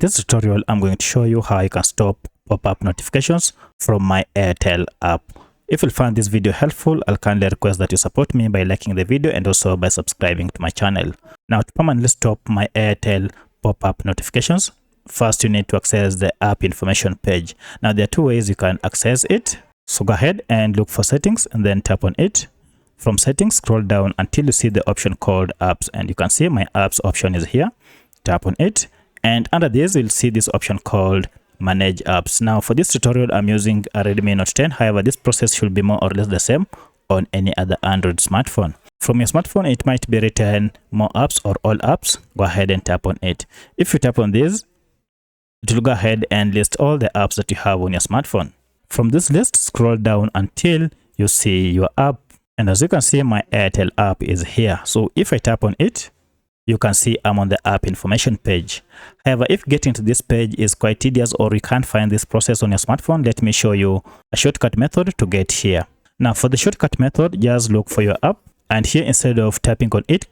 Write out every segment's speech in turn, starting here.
this tutorial, I'm going to show you how you can stop pop-up notifications from my Airtel app. If you find this video helpful, I'll kindly request that you support me by liking the video and also by subscribing to my channel. Now, to permanently stop my Airtel pop-up notifications, first you need to access the app information page. Now, there are two ways you can access it. So go ahead and look for settings and then tap on it. From settings, scroll down until you see the option called apps, and you can see my apps option is here. Tap on it, and under this you'll see this option called manage apps. Now for this tutorial, I'm using a Redmi Note 10. However, this process should be more or less the same on any other Android smartphone. From your smartphone, it might be written more apps or all apps. Go ahead and tap on it. If you tap on this, it will go ahead and list all the apps that you have on your smartphone. From this list, scroll down until you see your app. And as you can see, my Airtel app is here. So if I tap on it, you can see I'm on the app information page. However, if getting to this page is quite tedious or you can't find this process on your smartphone, let me show you a shortcut method to get here. Now for the shortcut method, just look for your app, and here instead of tapping on it,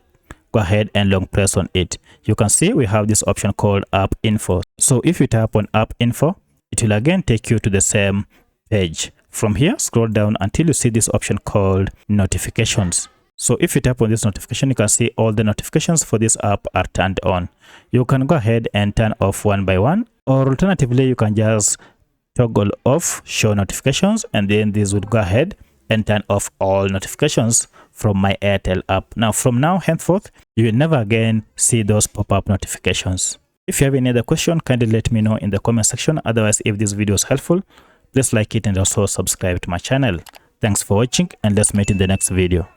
go ahead and long press on it. You can see we have this option called app info. So if you tap on app info, it will again take you to the same page. From here, scroll down until you see this option called notifications. So if you tap on this notification, you can see all the notifications for this app are turned on. You can go ahead and turn off one by one, or alternatively, you can just toggle off show notifications, and then this would go ahead and turn off all notifications from my Airtel app. Now, from now henceforth, you will never again see those pop-up notifications. If you have any other question, kindly let me know in the comment section. Otherwise, if this video is helpful, please like it and also subscribe to my channel. Thanks for watching, and let's meet in the next video.